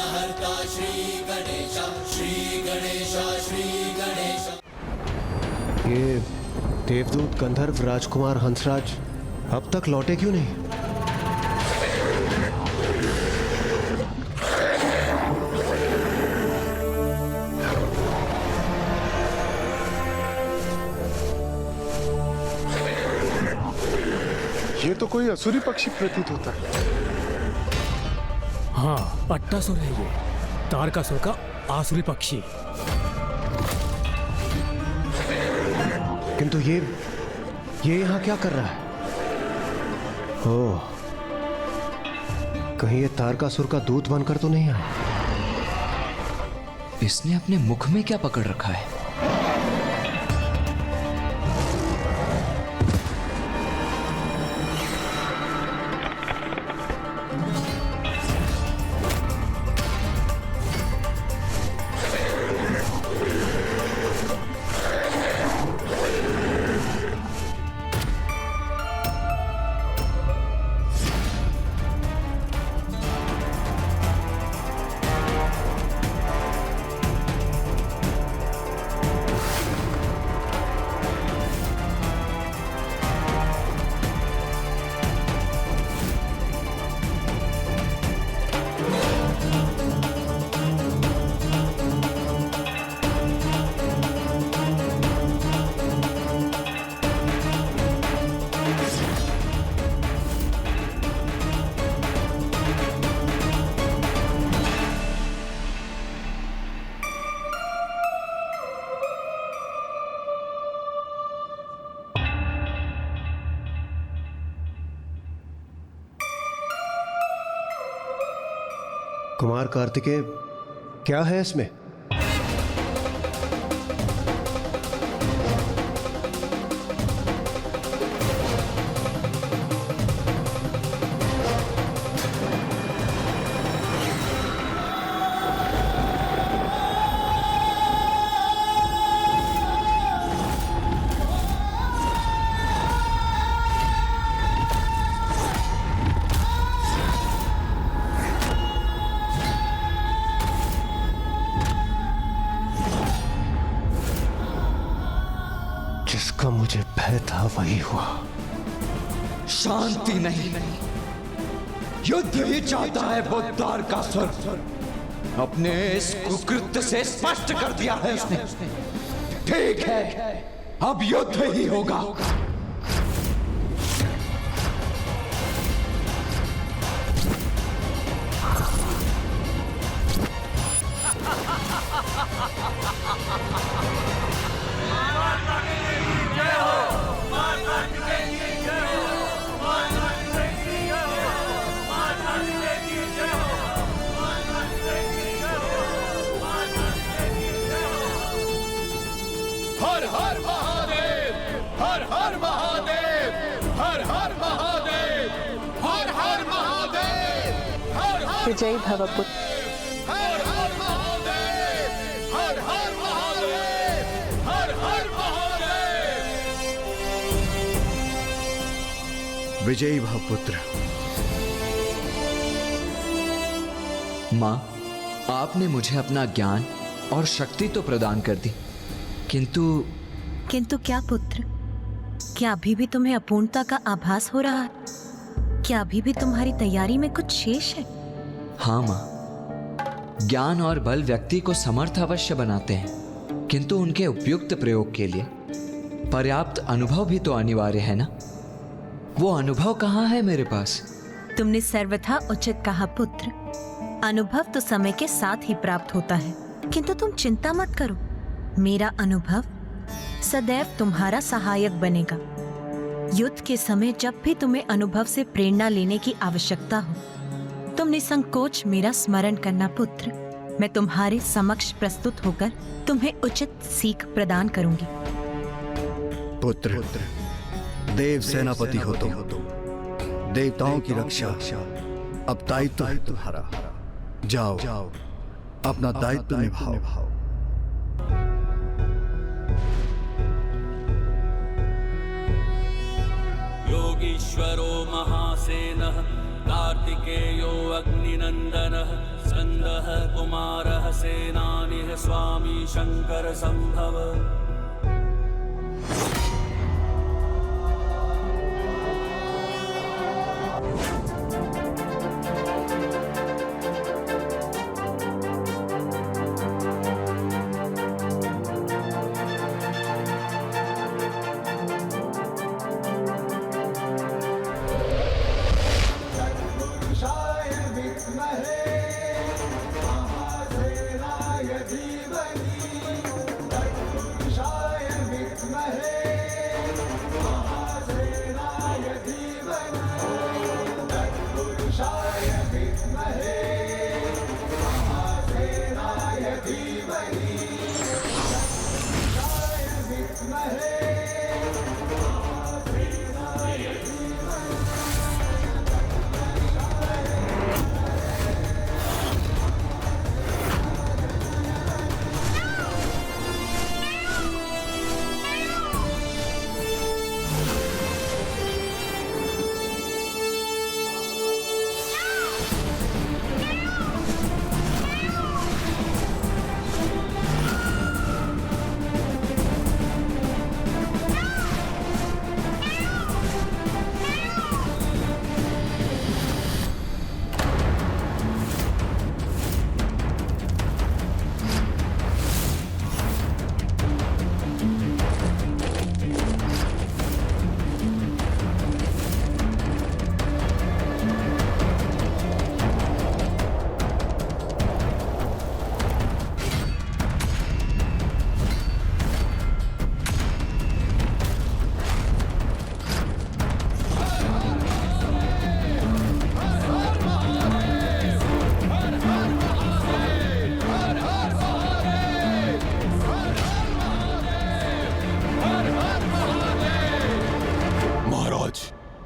विघ्नहर्ता श्री गणेश, श्री गणेश, श्री गणेश। ये देवदूत गंधर्व राजकुमार हंसराज अब तक लौटे क्यों नहीं? ये तो कोई असुरी पक्षी प्रतीत होता है। हाँ, अट्टासुर है ये, तारकासुर का आसुरी पक्षी। किंतु ये यहाँ क्या कर रहा है? ओह, कहीं ये तारकासुर का दूत बनकर तो नहीं आया? इसने अपने मुख में क्या पकड़ रखा है? कुमार कार्तिकेय, क्या है इसमें? जिसका मुझे भय था वही हुआ। शांति नहीं, युद्ध ही चाहता है वो तारकासुर। अपने इस कुकृत्य से स्पष्ट कर दिया है उसने। ठीक है, अब युद्ध ही होगा। हर हर महादेव, हर हर महादेव, हर हर महादेव, हर हर महादेव, हर हर विजयी भव पुत्र। हर हर महादेव, हर हर महादेव, हर हर महादेव। विजयी भव पुत्र। माँ, आपने मुझे अपना ज्ञान और शक्ति तो प्रदान कर दी, किंतु क्या पुत्र? क्या अभी भी तुम्हें अपूर्णता का आभास हो रहा है? क्या अभी भी तुम्हारी तैयारी में कुछ शेष है? हाँ माँ, ज्ञान और बल व्यक्ति को समर्थ अवश्य बनाते हैं, किंतु उनके उपयुक्त प्रयोग के लिए पर्याप्त अनुभव भी तो अनिवार्य है ना। वो अनुभव कहाँ है मेरे पास? तुमने सर्वथा उचित कहा पुत्र। अनुभव तो समय के साथ ही प्राप्त होता है, किंतु तुम चिंता मत करो। मेरा अनुभव सदैव तुम्हारा सहायक बनेगा। युद्ध के समय जब भी तुम्हें अनुभव से प्रेरणा लेने की आवश्यकता हो, तुम निसंकोच मेरा स्मरण करना पुत्र। मैं तुम्हारे समक्ष प्रस्तुत होकर तुम्हें उचित सीख प्रदान करूंगी। पुत्र, देव सेनापति हो तुम, देवताओं की रक्षा अब दायित्व है तुम्हारा। जाओ, अपना दायित्व निभाओ। योगीश्वरो महासेनः कार्तिकेयो अग्निनन्दनः स्कन्दः महासेनानिः स्वामी शंकर संभव।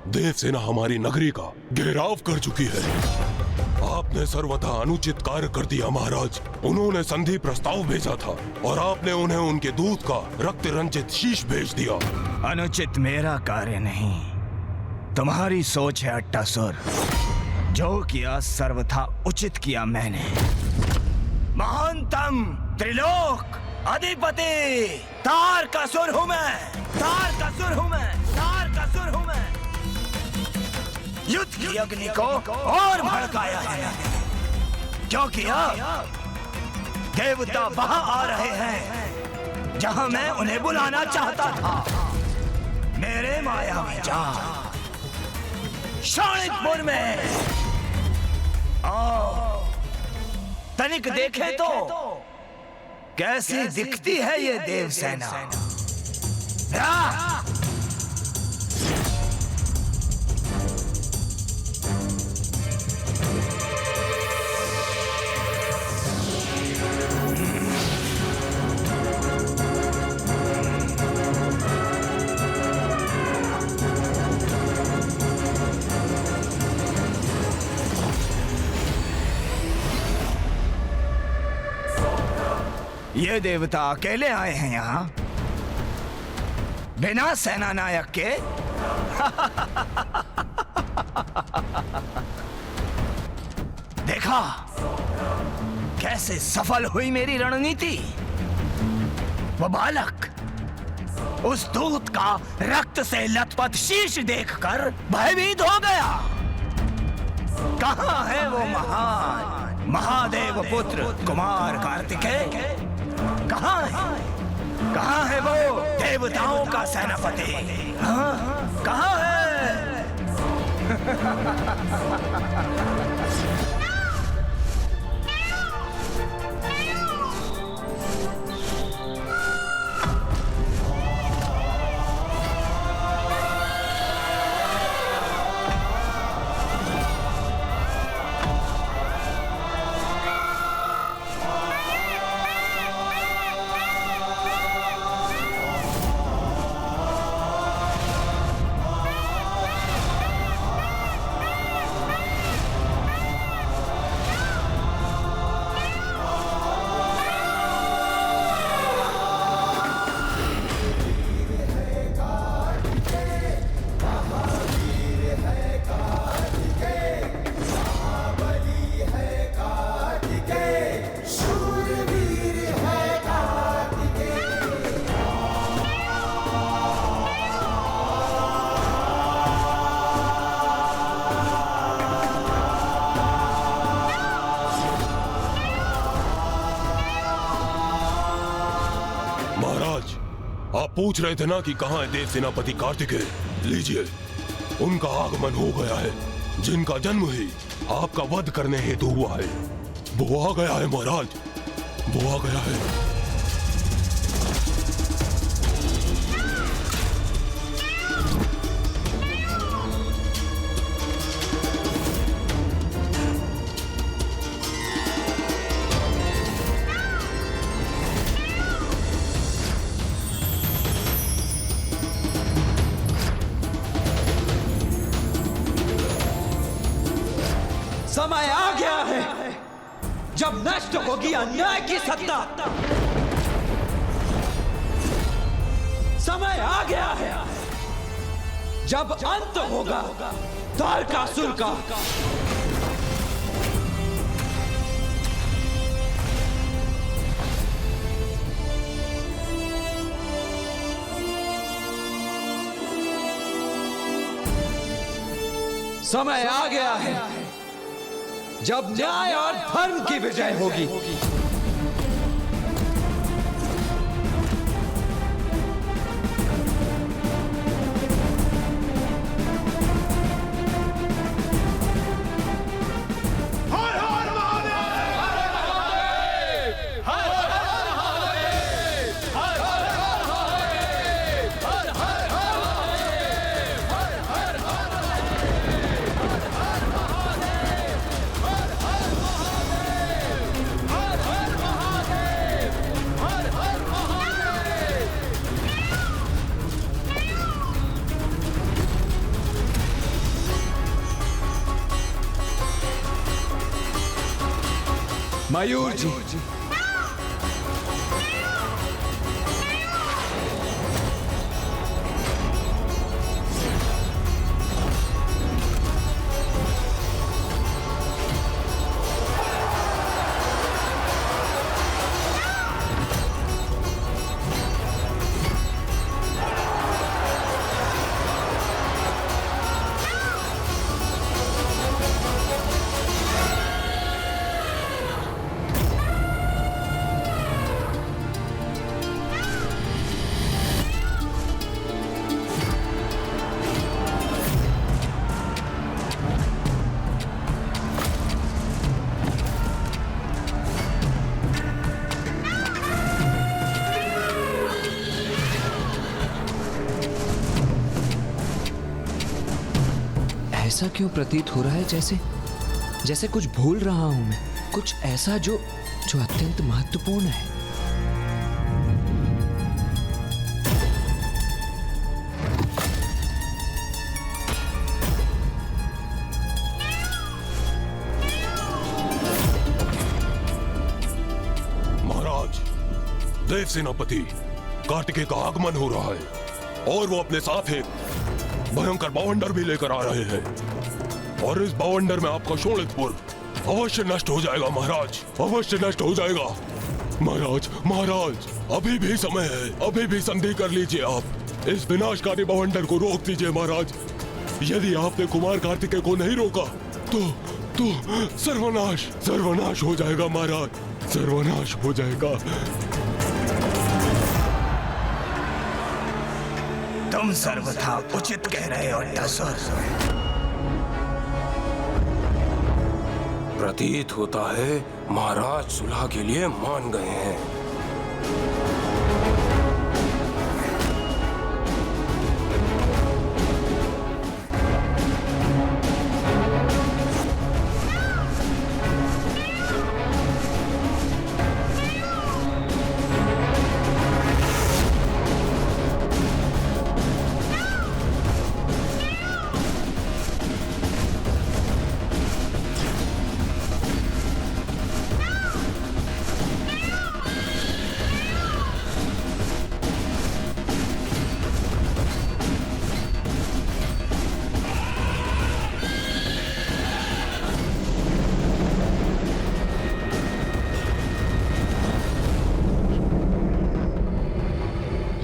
देवसेना हमारी नगरी का घेराव कर चुकी है। आपने सर्वथा अनुचित कार्य कर दिया महाराज। उन्होंने संधि प्रस्ताव भेजा था और आपने उन्हें उनके दूत का रक्त रंजित शीश भेज दिया। अनुचित मेरा कार्य नहीं, तुम्हारी सोच है अट्टासुर। जो किया सर्वथा उचित किया मैंने। महानतम त्रिलोक अधिपति तारकासुर हूं मैं, तारकासुर हूं मैं, तारकासुर हूं मैं। युद्ध की अग्नि को और भड़काया है, क्योंकि अब देवता वहां आ रहे हैं जहां मैं उन्हें बुलाना चाहता था। मेरे मायावी जाल शोणितपुर में आओ, तनिक देखे तो कैसी दिखती है ये देवसेना। ये देवता अकेले आए हैं यहाँ बिना सेना नायक के। देखा कैसे सफल हुई मेरी रणनीति। वो बालक उस दूत का रक्त से लथपथ शीश देखकर भयभीत हो गया। कहाँ है वो महान महादेव पुत्र कुमार कार्तिकेय? कहाँ है? कहाँ है वो देवताओं का सेनापति? हाँ? कहाँ है? आप पूछ रहे थे ना कि कहाँ है देव सेनापति कार्तिकेय? लीजिए, उनका आगमन हो गया है, जिनका जन्म ही आपका वध करने हेतु हुआ है। वो आ गया है महाराज, वो आ गया है। समय आ गया है जब नष्ट होगी अन्याय की सत्ता। समय आ गया है जब अंत होगा तारकासुर का। समय आ गया है जब न्याय और धर्म की विजय होगी। मयूर जी, ऐसा क्यों प्रतीत हो रहा है जैसे कुछ भूल रहा हूं मैं, कुछ ऐसा जो अत्यंत महत्वपूर्ण है। महाराज, देव सेनापति कार्तिकेय का आगमन हो रहा है और वो अपने साथ एक भयंकर बवंडर भी लेकर आ रहे हैं और इस बवंडर में आपका शोणितपुर अवश्य नष्ट हो जाएगा महाराज, अवश्य नष्ट हो जाएगा। महाराज, महाराज, अभी भी समय है, अभी भी संधि कर लीजिए। आप इस विनाशकारी बवंडर को रोक दीजिए महाराज। यदि आपने कुमार कार्तिकेय को नहीं रोका तो सर्वनाश, सर्वनाश हो जाएगा महाराज, सर्वनाश हो जाएगा। तुम सर्वथा उचित कह रहे हो दसर। प्रतीत होता है महाराज सुलह के लिए मान गए हैं।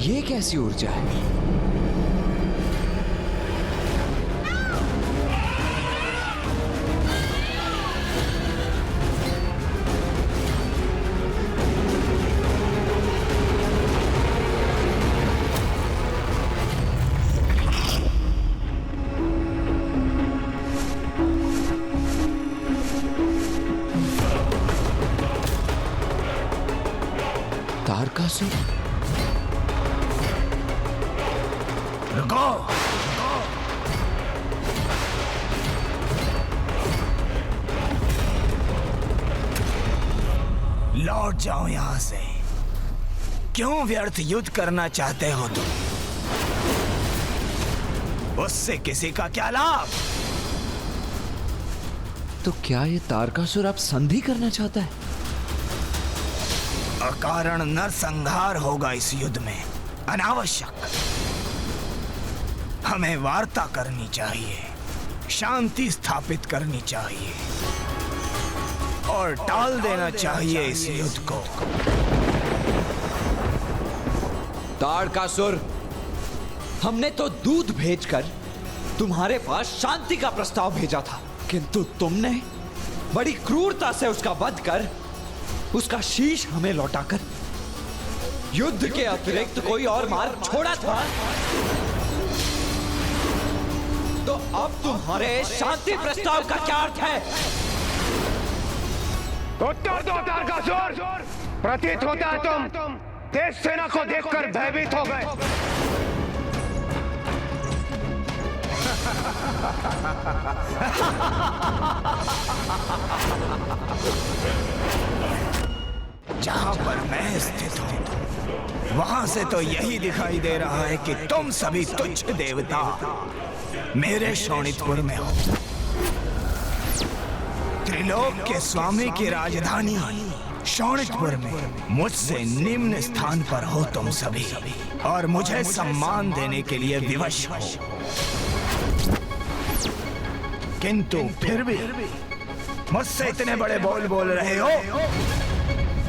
ये कैसी ऊर्जा है? तारकासुर? रुको। लौट जाओ यहां से। क्यों व्यर्थ युद्ध करना चाहते हो तुम? उससे किसी का क्या लाभ? तो क्या ये तारकासुर आप संधि करना चाहता है? अकारण नरसंहार होगा इस युद्ध में, अनावश्यक। हमें वार्ता करनी चाहिए, शांति स्थापित करनी चाहिए और टाल देना चाहिए इस युद्ध को। तारकासुर, हमने तो दूध भेजकर तुम्हारे पास शांति का प्रस्ताव भेजा था, किंतु तुमने बड़ी क्रूरता से उसका वध कर उसका शीश हमें लौटाकर युद्ध के अतिरिक्त कोई और मार्ग छोड़ा था। तो अब तुम्हारे शांति प्रस्ताव का क्या अर्थ है? उत्तर दो तारकासुर। प्रतीत होता है तुम देव सेना को देखकर भयभीत हो गए। जहां पर मैं स्थित हूं वहां से तो यही दिखाई दे रहा है कि तुम सभी तुच्छ देवता मेरे शोणितपुर में हो। त्रिलोक के स्वामी की राजधानी शोणितपुर में मुझसे निम्न स्थान पर हो तुम सभी, और मुझे सम्मान देने के लिए विवश हो। किंतु फिर भी मुझसे इतने बड़े बोल बोल रहे हो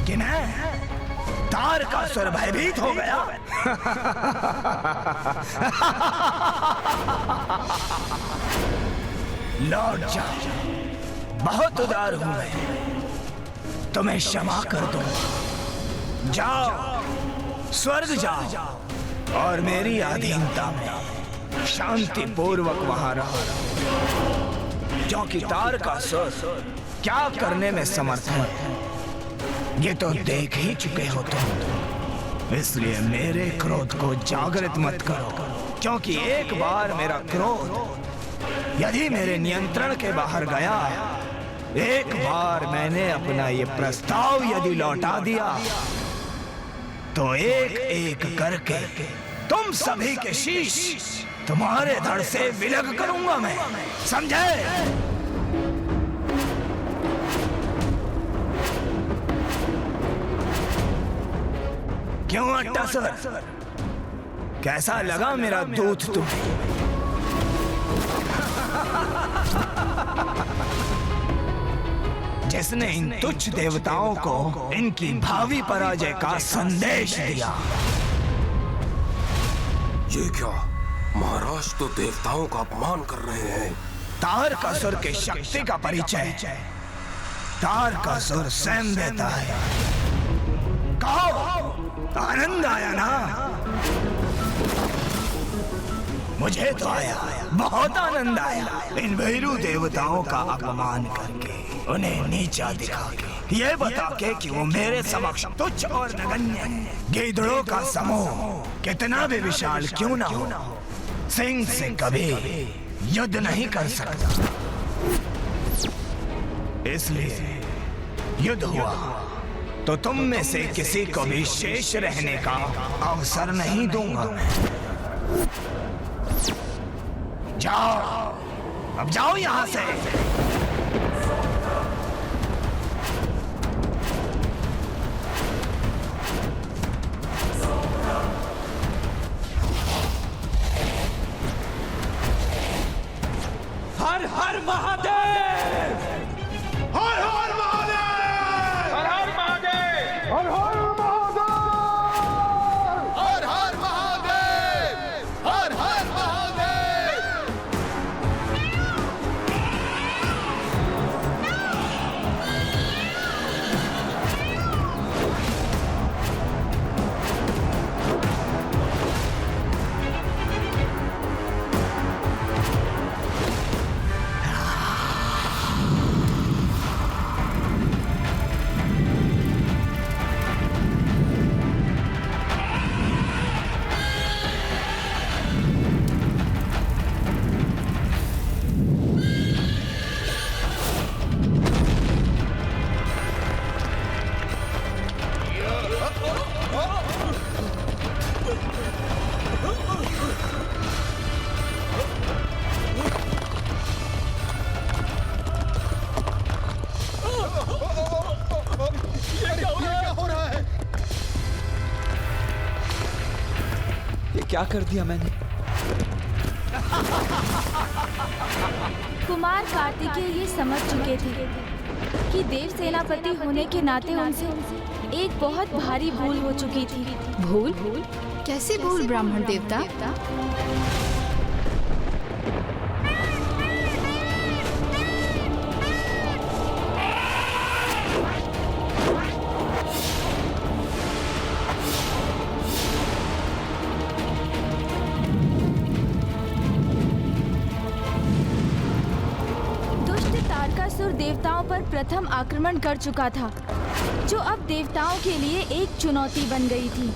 कि मैं तारकासुर भयभीत हो गया। लौट जाओ, बहुत उदार हूं मैं, तुम्हें क्षमा कर दूं। जाओ, स्वर्ग जाओ और मेरी अधीनता में शांति पूर्वक वहां रहो, क्योंकि तारकासुर क्या करने में समर्थ है ये तो देख ही चुके हो तुम। इसलिए मेरे क्रोध को जागृत मत करो, क्योंकि एक बार मेरा क्रोध यदि मेरे नियंत्रण के बाहर गया, एक बार मैंने अपना ये प्रस्ताव यदि लौटा दिया, तो एक एक करके तुम सभी के शीश तुम्हारे धड़ से विलग करूंगा मैं, समझे? क्यों अट्टासुर, कैसा लगा मेरा दूत तुम्हें? जिसने इन तुच्छ देवताओं को इनकी भावी पराजय का संदेश दिया। ये क्या महाराज, तो देवताओं का अपमान कर रहे हैं। तारकासुर के शक्ति का परिचय तारकासुर स्वयं देता है। कहो, आनंद आया ना? मुझे तो आया, बहुत आनंद आया इन भैरू देवताओं का अपमान करके, उन्हें नीचा दिखा के, ये बता के कि वो मेरे समक्ष तुच्छ और नगण्य गीदड़ों का समूह कितना भी विशाल क्यों ना हो, सिंह से कभी युद्ध नहीं कर सकता। इसलिए युद्ध हुआ तो तुम में से किसी को भी शेष रहने का अवसर नहीं दूंगा। जाओ, अब जाओ यहां से। हर हर महादेव, हर हर महादेव, हर हर महादेव, हर हर महादेव, हर हर महादेव, हर हर महादेव। क्या कर दिया मैंने? कुमार कार्तिकेय ये समझ चुके थे कि देव सेनापति होने के नाते उनसे एक बहुत भारी भूल हो चुकी थी। भूल? कैसी भूल ब्राह्मण देवता? तारकासुर देवताओं पर प्रथम आक्रमण कर चुका था, जो अब देवताओं के लिए एक चुनौती बन गई थी,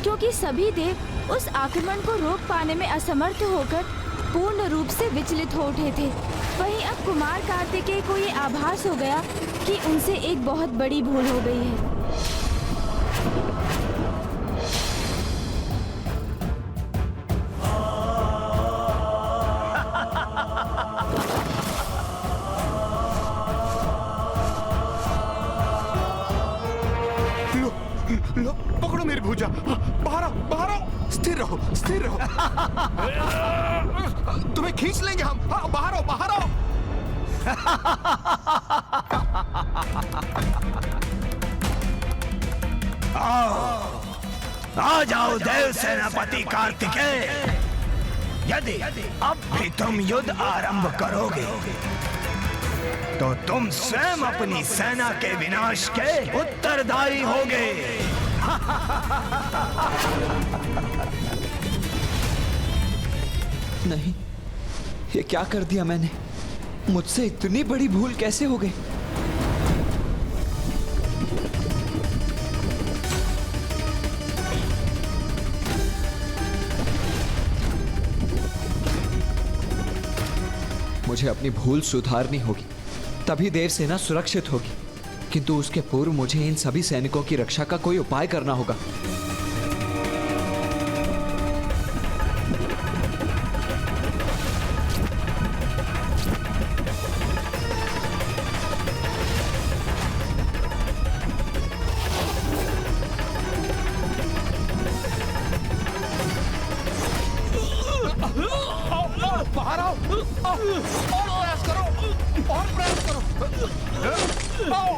क्योंकि सभी देव उस आक्रमण को रोक पाने में असमर्थ होकर पूर्ण रूप से विचलित हो उठे थे। वहीं अब कुमार कार्तिकेय को ये आभास हो गया कि उनसे एक बहुत बड़ी भूल हो गई है। लो, पकड़ो मेरी भुजा। बाहर आओ, बाहर आओ। स्थिर रहो, स्थिर रहो। तुम्हें खींच लेंगे हम। हाँ, बाहर आओ, बाहर आओ। आ जाओ देव सेनापति कार्तिकेय। यदि अब भी तुम युद्ध आरंभ करोगे तो तुम स्वयं अपनी सेना के विनाश के उत्तरदायी होगे। नहीं, ये क्या कर दिया मैंने? मुझसे इतनी बड़ी भूल कैसे हो गई? मुझे अपनी भूल सुधारनी होगी, तभी देव सेना सुरक्षित होगी। किंतु उसके पूर्व मुझे इन सभी सैनिकों की रक्षा का कोई उपाय करना होगा। बाहर आओ। और प्रयास करो, और प्रयास करो। आओ।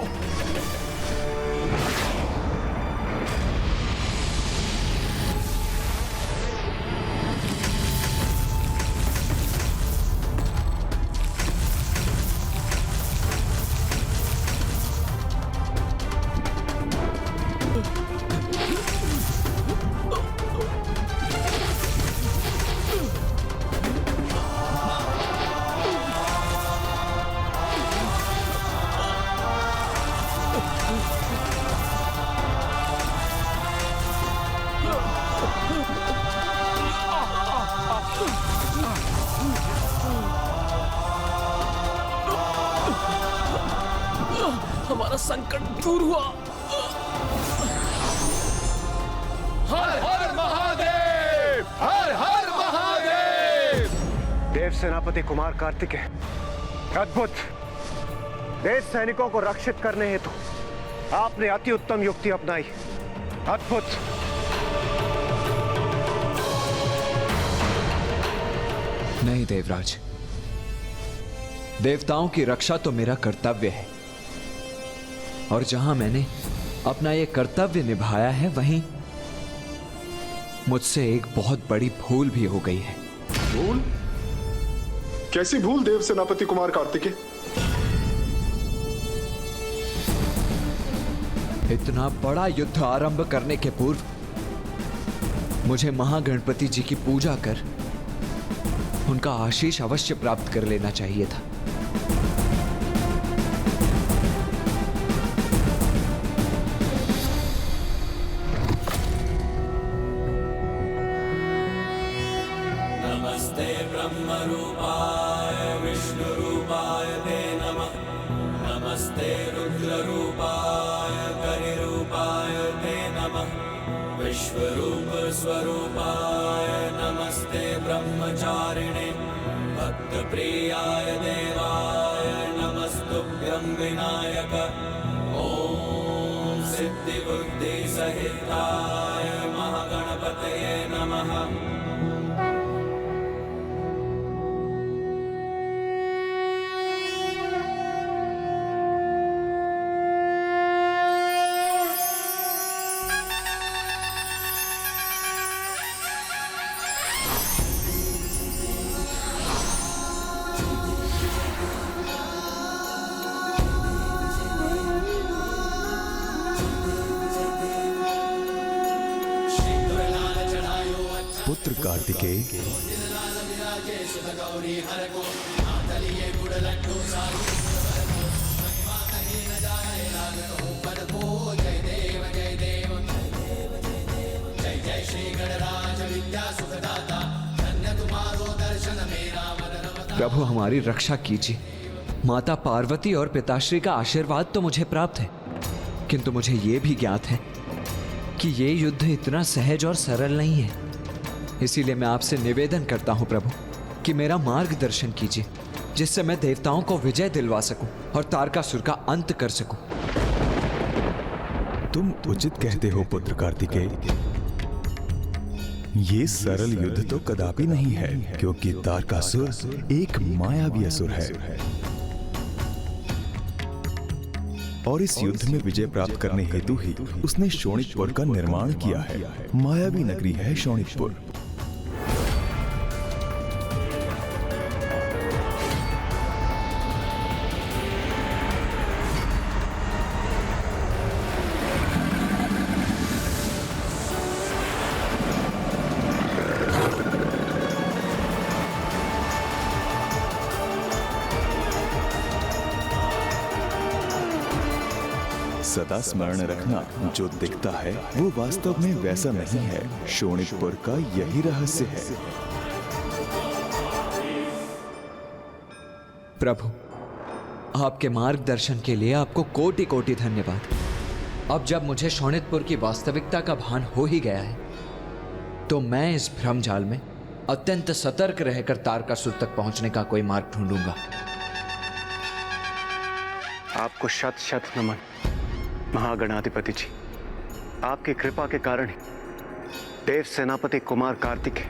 हमारा संकट दूर हुआ। हर हर महादेव, हर हर महादेव। देव सेनापति कुमार कार्तिकेय, अद्भुत। देश सैनिकों को रक्षित करने हेतु आपने अति उत्तम युक्ति अपनाई। अद्भुत। नहीं देवराज, देवताओं की रक्षा तो मेरा कर्तव्य है, और जहां मैंने अपना यह कर्तव्य निभाया है, वहीं मुझसे एक बहुत बड़ी भूल भी हो गई है। भूल? कैसी भूल देव सेनापति कुमार कार्तिकेय? इतना बड़ा युद्ध आरंभ करने के पूर्व मुझे महागणपति जी की पूजा कर उनका आशीष अवश्य प्राप्त कर लेना चाहिए था। नमस्ते ब्रह्म रूपाय विष्णु रूपाय ते नमः। नमस्ते रुद्र रूपाय करि रूपाय ते नमः। विश्वरूप स्वरूपाय नमस्ते ब्रह्मचारिणे। भक्त प्रियाय देवाय नमस्तुभ्यं विनायक। ओम सिद्धि बुद्धि सहिताय महागणपतये नमः। नमः। पुत्र कार्तिकेय, प्रभु हमारी रक्षा कीजिए। माता पार्वती और पिताश्री का आशीर्वाद तो मुझे प्राप्त है, किंतु मुझे ये भी ज्ञात है कि ये युद्ध इतना सहज और सरल नहीं है। इसीलिए मैं आपसे निवेदन करता हूं प्रभु कि मेरा मार्गदर्शन कीजिए, जिससे मैं देवताओं को विजय दिलवा सकूं और तारकासुर का अंत कर सकूं। तुम उचित कहते हो पुत्र कार्तिकेय। ये सरल युद्ध तो कदापि नहीं है, क्योंकि तारकासुर एक मायावी असुर है और इस युद्ध में विजय प्राप्त करने हेतु ही उसने शोणितपुर का निर्माण किया है। मायावी नगरी है शोणितपुर। सदा स्मरण रखना, जो दिखता है वो वास्तव में वैसा नहीं है। शोणितपुर का यही रहस्य है। प्रभु, आपके मार्गदर्शन के लिए आपको कोटि कोटि धन्यवाद। अब जब मुझे शोणितपुर की वास्तविकता का भान हो ही गया है, तो मैं इस भ्रमजाल में अत्यंत सतर्क रहकर तारकासुर तक पहुंचने का कोई मार्ग ढूंढूंगा। आपको शत शत नमन महागणाधिपति जी। आपकी कृपा के कारण ही देव सेनापति कुमार कार्तिकेय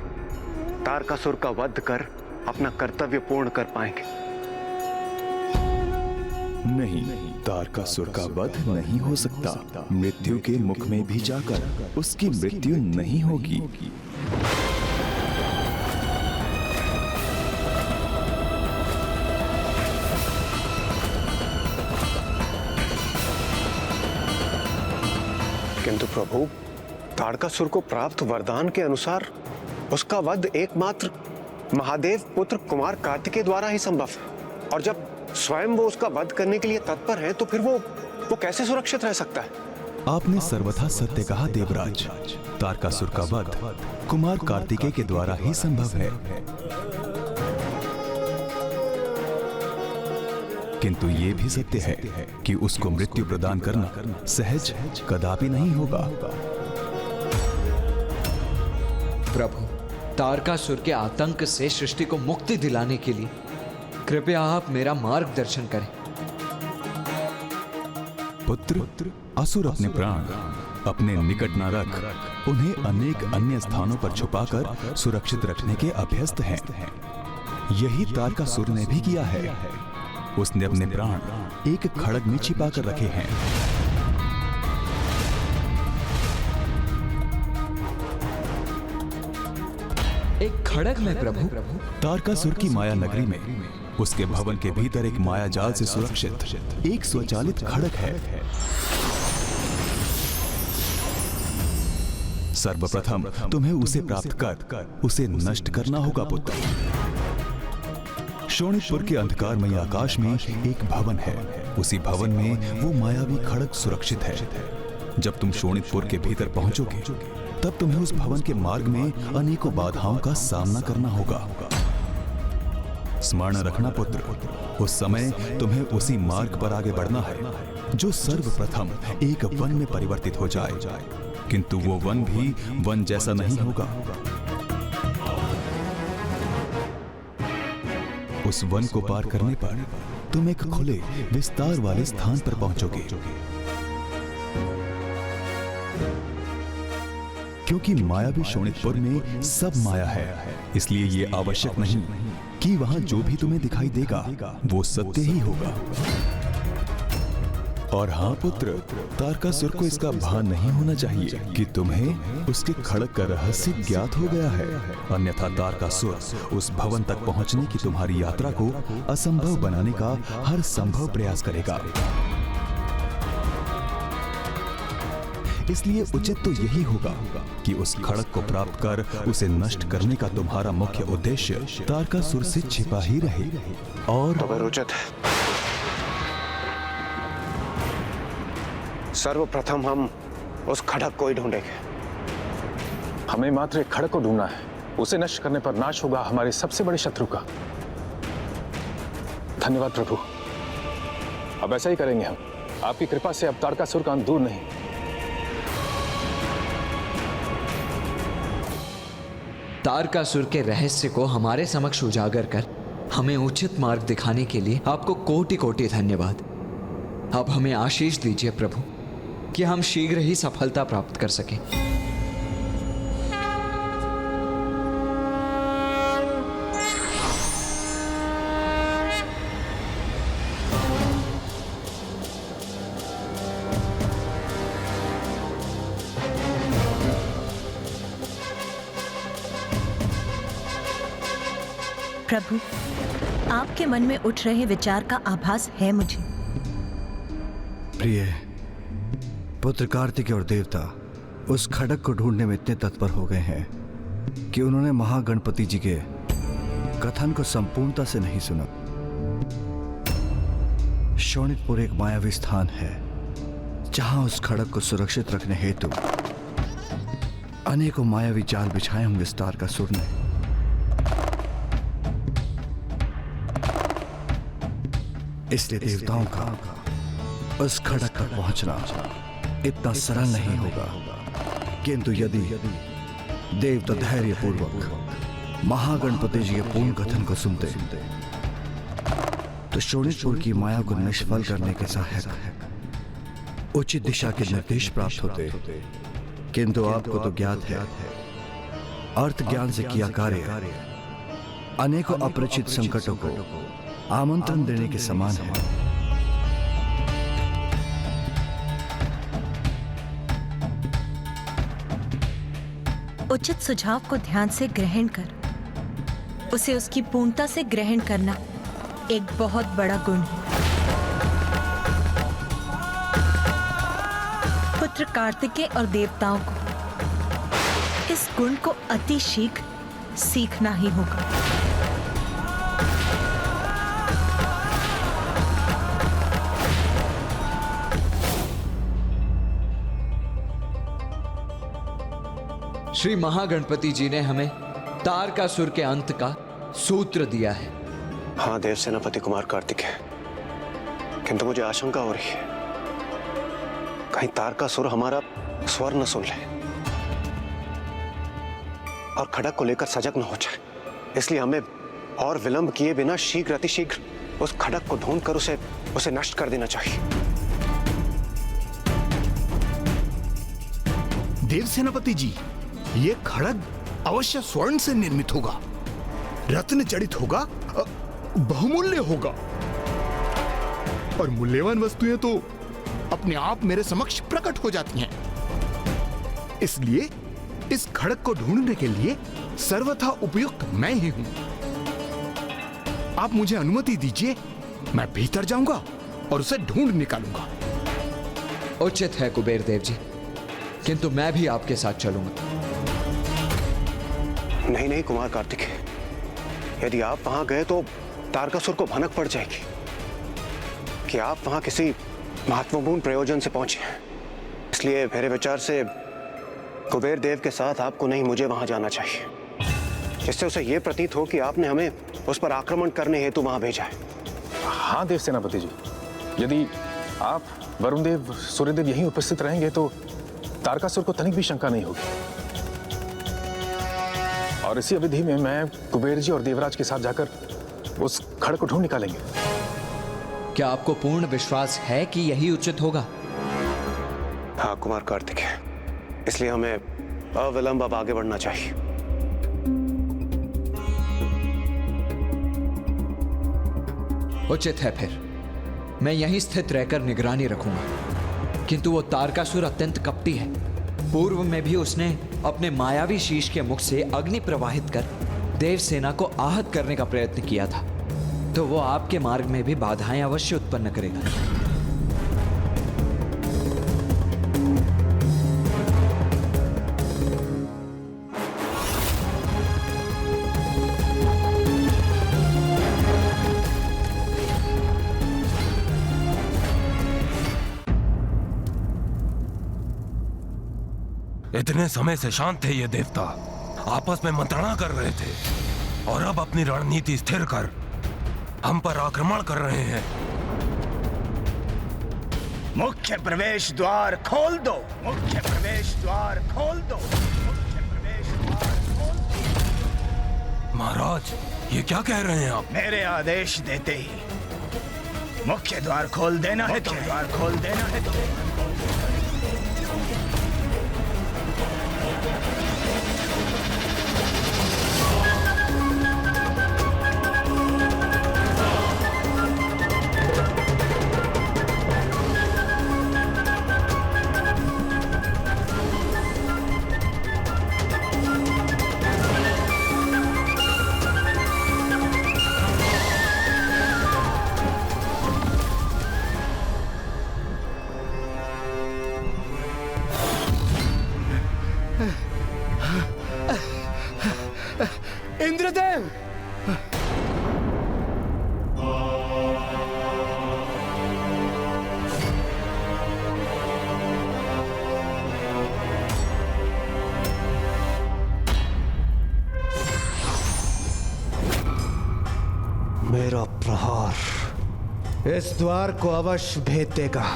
तारकासुर का वध कर अपना कर्तव्य पूर्ण कर पाएंगे। नहीं, तारकासुर का वध नहीं हो सकता। मृत्यु के मुख में भी जाकर उसकी मृत्यु नहीं होगी। किंतु प्रभु, तारकासुर को प्राप्त वरदान के अनुसार उसका वध एकमात्र महादेव पुत्र कुमार कार्तिकेय द्वारा ही संभव है। और जब स्वयं वो उसका वध करने के लिए तत्पर है, तो फिर वो कैसे सुरक्षित रह सकता है? आपने सर्वथा सत्य कहा देवराज। तारकासुर का वध कुमार कार्तिकेय के द्वारा ही संभव है, किंतु ये भी सत्य है कि उसको मृत्यु प्रदान करना सहज कदापि नहीं होगा। प्रभु, तारकासुर के आतंक से सृष्टि को मुक्ति दिलाने के लिए कृपया आप मेरा मार्गदर्शन करें। पुत्र, असुर अपने प्राण अपने निकट न रख उन्हें अनेक अन्य स्थानों पर छुपाकर सुरक्षित रखने के अभ्यस्त हैं। यही तारकासुर ने भी किया है। उसने अपने प्राण एक खड़ग में छिपा कर रखे हैं। एक खड़ग में प्रभु? तारकासुर की माया नगरी में उसके भवन के भीतर एक माया जाल से सुरक्षित एक स्वचालित खड़ग है। सर्वप्रथम तुम्हें उसे प्राप्त कर उसे नष्ट करना होगा पुत्र। शोणितपुर के अंधकारमय आकाश में एक भवन है। उसी भवन में वो मायावी खड़ग सुरक्षित है। जब तुम शोणितपुर के भीतर पहुंचोगे, तब तुम्हें उस भवन के मार्ग में अनेकों बाधाओं का सामना करना होगा। स्मरण रखना पुत्र, उस समय तुम्हें उसी मार्ग पर आगे बढ़ना है जो सर्वप्रथम एक वन में परिवर्तित हो जाए, किंतु वो वन भी वन जैसा नहीं होगा। उस वन को पार करने पर तुम एक खुले विस्तार वाले स्थान पर पहुंचोगे। क्योंकि मायावी शोणितपुर में सब माया है, इसलिए ये आवश्यक नहीं कि वहां जो भी तुम्हें दिखाई देगा वो सत्य ही होगा। और हाँ पुत्र, तारकासुर को इसका भान नहीं होना चाहिए कि तुम्हें उसके खड़क का रहस्य ज्ञात हो गया है, अन्यथा तारकासुर उस भवन तक पहुंचने की तुम्हारी यात्रा को असंभव बनाने का हर संभव प्रयास करेगा। इसलिए उचित तो यही होगा कि उस खड़क को प्राप्त कर उसे नष्ट करने का तुम्हारा मुख्य उद्देश्य तारकासुर से छिपा ही रहे। और तो फिर उचित है, सर्वप्रथम हम उस खड़क को ही ढूंढेंगे। हमें मात्र एक खड़क को ढूंढना है, उसे नष्ट करने पर नाश होगा हमारे सबसे बड़े शत्रु का। धन्यवाद प्रभु, अब ऐसा ही करेंगे हम। आपकी कृपा से अब तारकासुर का अंत दूर नहीं। तारकासुर के रहस्य को हमारे समक्ष उजागर कर हमें उचित मार्ग दिखाने के लिए आपको कोटि कोटि धन्यवाद। अब हमें आशीष दीजिए प्रभु कि हम शीघ्र ही सफलता प्राप्त कर सकें। प्रभु, आपके मन में उठ रहे विचार का आभास है मुझे। प्रिय पुत्र कार्तिकेय और देवता उस खड़क को ढूंढने में इतने तत्पर हो गए हैं कि उन्होंने महागणपति जी के कथन को संपूर्णता से नहीं सुना। शोणितपुर एक मायावी स्थान है जहां उस खड़क को सुरक्षित रखने हेतु अनेकों मायावी जाल बिछाए होंगे इस तारकासुर ने। इसलिए देवताओं का उस खड़क तक पहुंचना इतना सरल नहीं होगा, किंतु यदि देवता धैर्यपूर्वक महागणपति जी के पूर्ण कथन को सुनते तो शोणितपुर की माया को निष्फल करने के सहायक उचित दिशा के निर्देश प्राप्त होते। किंतु आपको तो ज्ञात है, अर्थ ज्ञान से किया कार्य अनेकों अपरिचित संकटों को आमंत्रण देने के समान है। उचित सुझाव को ध्यान से ग्रहण कर उसे उसकी पूर्णता से ग्रहण करना एक बहुत बड़ा गुण है। पुत्र कार्तिकेय और देवताओं को इस गुण को अति शीघ्र सीखना ही होगा। श्री महागणपति जी ने हमें तारकासुर के अंत का सूत्र दिया है। हाँ देव सेनापति कुमार कार्तिकेय, किंतु मुझे आशंका हो रही है कहीं तारकासुर हमारा स्वर न सुन ले और खड़क को लेकर सजग न हो जाए। इसलिए हमें और विलंब किए बिना शीघ्र अतिशीघ्र उस खड़क को ढूंढकर उसे नष्ट कर देना चाहिए। देव सेनापति जी, ये खड़ग अवश्य स्वर्ण से निर्मित होगा, रत्न जड़ित होगा, बहुमूल्य होगा और मूल्यवान वस्तुएं तो अपने आप मेरे समक्ष प्रकट हो जाती हैं। इसलिए इस खड़ग को ढूंढने के लिए सर्वथा उपयुक्त मैं ही हूं। आप मुझे अनुमति दीजिए, मैं भीतर जाऊंगा और उसे ढूंढ निकालूंगा। उचित है कुबेर देव जी, किंतु मैं भी आपके साथ चलूंगा। नहीं नहीं कुमार कार्तिकेय, यदि आप वहां गए तो तारकासुर को भनक पड़ जाएगी कि आप वहां किसी महत्वपूर्ण प्रयोजन से पहुंचे हैं। इसलिए मेरे विचार से कुबेर देव के साथ आपको नहीं, मुझे वहां जाना चाहिए, जिससे उसे यह प्रतीत हो कि आपने हमें उस पर आक्रमण करने हेतु वहां भेजा है। हाँ देव सेनापति जी, यदि आप वरुण देव, सूर्यदेव यहीं उपस्थित रहेंगे तो तारकासुर को तनिक भी शंका नहीं होगी। और इसी अवधि में मैं कुबेर जी और देवराज के साथ जाकर उस खड़क को ढूंढ निकालेंगे। क्या आपको पूर्ण विश्वास है कि यही उचित होगा? हाँ कुमार कार्तिकेय, इसलिए हमें अविलंब अब आगे बढ़ना चाहिए। उचित है, फिर मैं यहीं स्थित रहकर निगरानी रखूंगा। किंतु वो तारकासुर अत्यंत कपटी है। पूर्व में भी उसने अपने मायावी शीश के मुख से अग्नि प्रवाहित कर देवसेना को आहत करने का प्रयत्न किया था, तो वो आपके मार्ग में भी बाधाएं अवश्य उत्पन्न करेगा। इतने समय से शांत थे ये देवता, आपस में मंत्रणा कर रहे थे और अब अपनी रणनीति स्थिर कर हम पर आक्रमण कर रहे हैं। मुख्य प्रवेश द्वार खोल दो, मुख्य प्रवेश द्वार खोल दो, मुख्य प्रवेश द्वार खोल दो। महाराज, ये क्या कह रहे हैं आप? मेरे आदेश देते ही मुख्य द्वार खोल देना है, मुख्य द्वार खोल देना है तुम्हें। इंद्रदेव, मेरा प्रहार इस द्वार को अवश्य भेद देगा।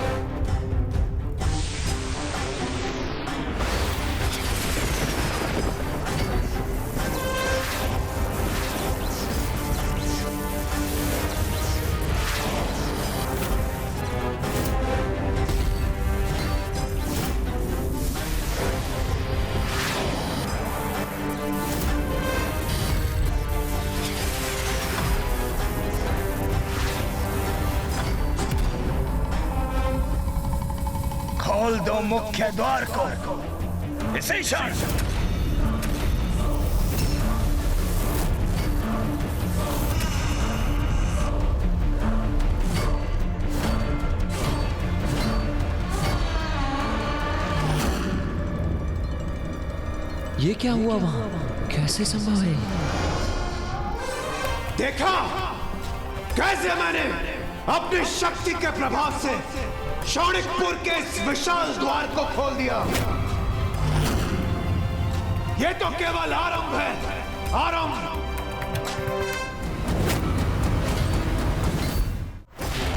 खोल दो मुख्य द्वार को इसी क्षण। ये क्या हुआ वहां? कैसे संभव है? देखा कैसे मैंने अपनी शक्ति के प्रभाव से शौणिकपुर के इस विशाल द्वार को खोल दिया। ये तो केवल आरंभ है, आरंभ।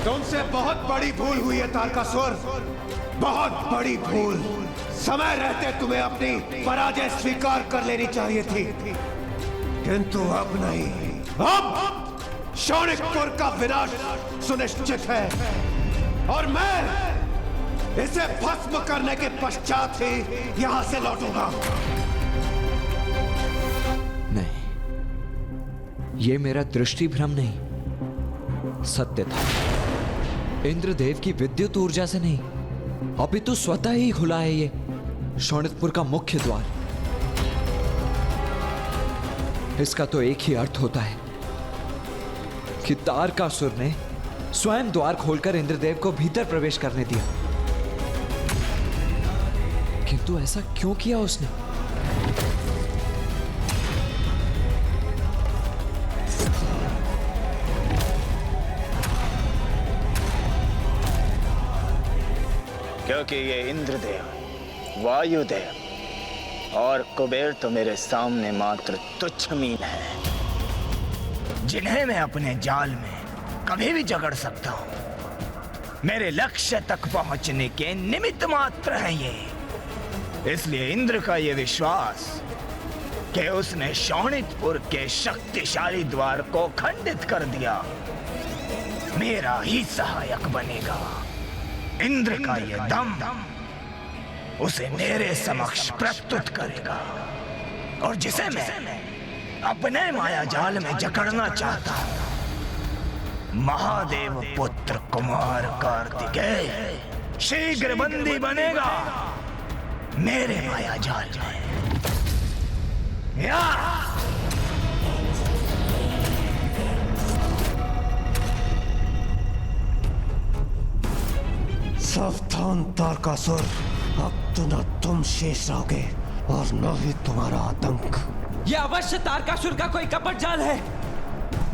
तुमसे बहुत बड़ी भूल हुई है तारकासुर, बहुत बड़ी भूल। समय रहते तुम्हें अपनी पराजय स्वीकार कर लेनी चाहिए थी, किंतु अब नहीं। अब शौणिकपुर का विनाश सुनिश्चित है और मैं इसे भस्म करने के पश्चात ही यहां से लौटूंगा। नहीं, ये मेरा दृष्टि भ्रम नहीं, सत्य था। इंद्रदेव की विद्युत ऊर्जा से नहीं, अपितु स्वतः ही खुला है ये शौणिकपुर का मुख्य द्वार। इसका तो एक ही अर्थ होता है कि तारकासुर ने स्वयं द्वार खोलकर इंद्रदेव को भीतर प्रवेश करने दिया। किंतु ऐसा क्यों किया उसने? क्योंकि ये इंद्रदेव, वायुदेव और कुबेर तो मेरे सामने मात्र तुच्छ मीन है, जिन्हें मैं अपने जाल में कभी भी जकड़ सकता हूं। मेरे लक्ष्य तक पहुंचने के निमित्त मात्र है ये। इसलिए इंद्र का ये विश्वास कि उसने शौणिकपुर के शक्तिशाली द्वार को खंडित कर दिया, मेरा ही सहायक बनेगा। इंद्र का ये दम उसे मेरे समक्ष प्रस्तुत करेगा और जिसे मैं अपने माया जाल में जकड़ना चाहता हूं। महादेव पुत्र कुमार कार्तिकेय शीघ्र बंदी बनेगा मेरे माया जाल में। या सावधान तारकासुर, अब तो न तुम शेष रहोगे और न ही तुम्हारा आतंक। यह अवश्य तारकासुर का कोई कपट जाल है।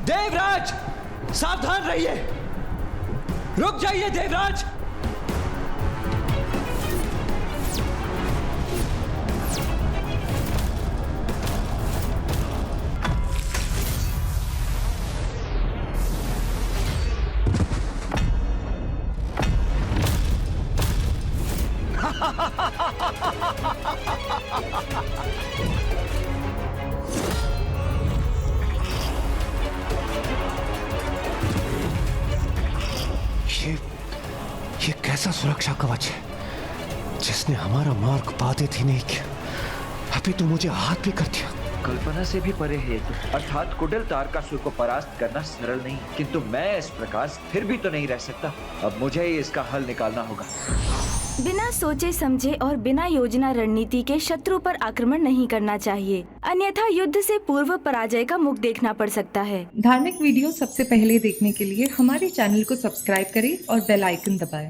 देवराज सावधान रहिए। रुक जाइए देवराज। ये कैसा सुरक्षा कवच है जिसने हमारा मार्ग बाधित ही नहीं किया, अभी तो मुझे आहत भी कर दिया। कल्पना से भी परे है अर्थात कुटिल तारकासुर को परास्त करना सरल नहीं, किंतु मैं इस प्रकार स्थिर भी तो नहीं रह सकता। अब मुझे ही इसका हल निकालना होगा। बिना सोचे समझे और बिना योजना रणनीति के शत्रु पर आक्रमण नहीं करना चाहिए, अन्यथा युद्ध से पूर्व पराजय का मुख देखना पड़ सकता है। धार्मिक वीडियो सबसे पहले देखने के लिए हमारे चैनल को सब्सक्राइब करें और बेल आइकन दबाएं।